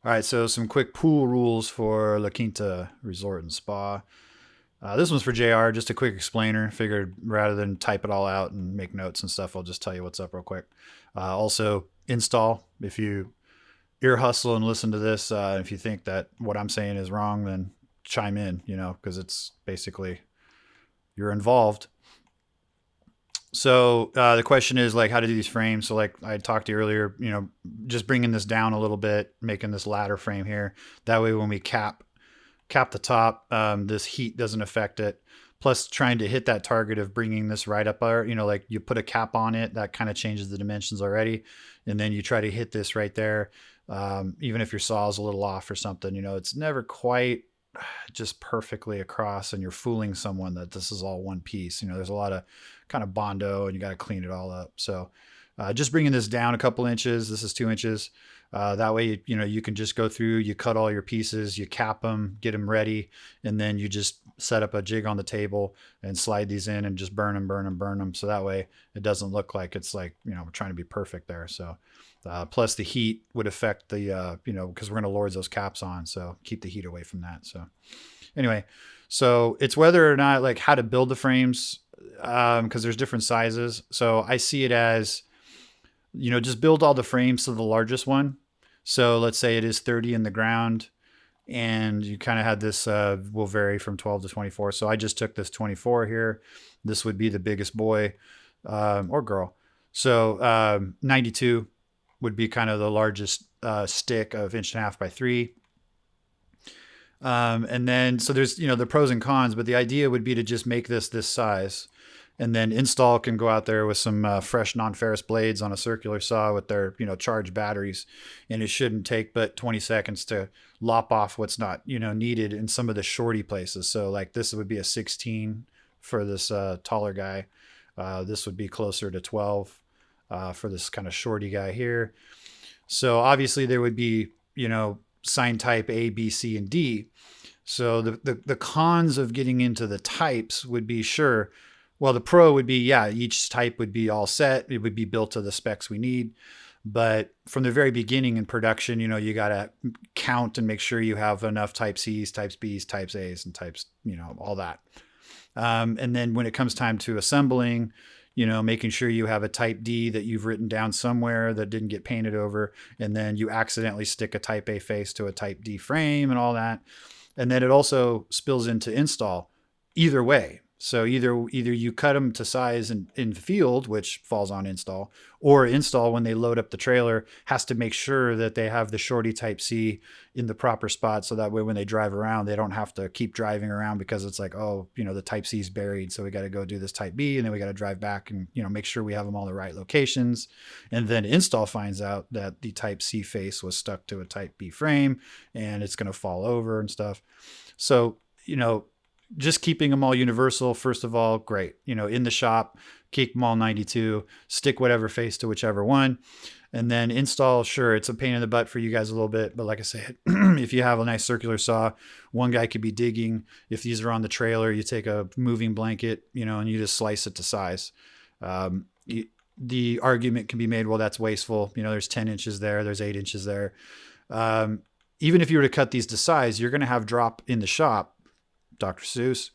All right, so some quick pool rules for La Quinta Resort and Spa. This one's for Jayar, just a quick explainer. Figured rather than type it all out and make notes and stuff, I'll just tell you what's up real quick. Also, install. If you ear hustle and listen to this, if you think that what I'm saying is wrong, then chime in, because it's basically you're involved. So the question is like how to do these frames. So like I talked to you earlier, just bringing this down a little bit, making this ladder frame here. That way when we cap the top, this heat doesn't affect it. Plus trying to hit that target of bringing this right up there, like you put a cap on it, that kind of changes the dimensions already. And then you try to hit this right there. Even if your saw is a little off or something, it's never quite just perfectly across and you're fooling someone that this is all one piece. There's a lot of kind of Bondo and you got to clean it all up. So just bringing this down a couple inches. This is 2 inches. That way, you can just go through, you cut all your pieces, you cap them, get them ready. And then you just set up a jig on the table and slide these in and just burn them. So that way it doesn't look like it's like, we're trying to be perfect there. So plus the heat would affect the, because we're going to lower those caps on. So keep the heat away from that. So anyway, so it's whether or not like how to build the frames, because there's different sizes. So I see it as, just build all the frames to the largest one. So let's say it is 30 in the ground and you kind of had this, will vary from 12 to 24. So I just took this 24 here. This would be the biggest boy, or girl. So 92 would be kind of the largest stick of 1.5 by 3. And then, so there's, the pros and cons, but the idea would be to just make this size. And then install can go out there with some fresh non-ferrous blades on a circular saw with their, charged batteries. And it shouldn't take but 20 seconds to lop off what's not, needed in some of the shorty places. So like this would be a 16 for this taller guy. This would be closer to 12 for this kind of shorty guy here. So obviously there would be, sign type A, B, C, and D. So the cons of getting into the types would be sure. Well, the pro would be, each type would be all set. It would be built to the specs we need. But from the very beginning in production, you got to count and make sure you have enough type C's, types B's, types A's, and types, all that. And then when it comes time to assembling, making sure you have a type D that you've written down somewhere that didn't get painted over. And then you accidentally stick a type A face to a type D frame and all that. And then it also spills into install either way. So either you cut them to size in field, which falls on install, or install when they load up the trailer has to make sure that they have the shorty type C in the proper spot. So that way, when they drive around, they don't have to keep driving around because it's like, oh, the type C is buried. So we got to go do this type B and then we got to drive back and, make sure we have them all in the right locations. And then install finds out that the type C face was stuck to a type B frame and it's going to fall over and stuff. So, just keeping them all universal, first of all, great. In the shop, keep them all 92, stick whatever face to whichever one. And then install, sure, it's a pain in the butt for you guys a little bit. But like I said, if you have a nice circular saw, one guy could be digging. If these are on the trailer, you take a moving blanket, and you just slice it to size. The argument can be made, well, that's wasteful. There's 10 inches there, there's 8 inches there. Even if you were to cut these to size, you're going to have drop in the shop. Dr. Seuss.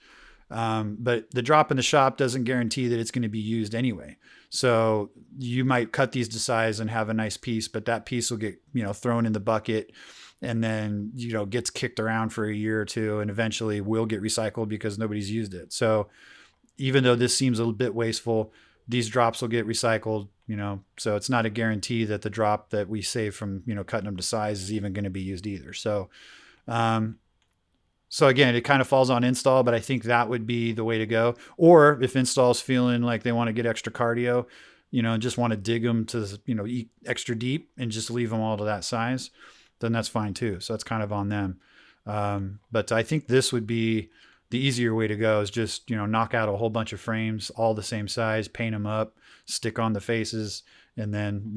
But the drop in the shop doesn't guarantee that it's going to be used anyway. So you might cut these to size and have a nice piece, but that piece will get, thrown in the bucket and then, gets kicked around for a year or two and eventually will get recycled because nobody's used it. So even though this seems a little bit wasteful, these drops will get recycled, so it's not a guarantee that the drop that we save from, cutting them to size is even going to be used either. So again, it kind of falls on install, but I think that would be the way to go. Or if install's feeling like they want to get extra cardio, and just want to dig them to, eat extra deep and just leave them all to that size, then that's fine too. So that's kind of on them. But I think this would be the easier way to go is just, knock out a whole bunch of frames, all the same size, paint them up, stick on the faces, and then,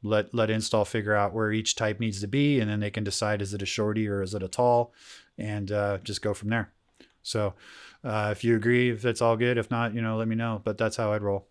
let install figure out where each type needs to be. And then they can decide, is it a shorty or is it a tall? And just go from there. So if you agree, if it's all good, if not, let me know. But that's how I'd roll.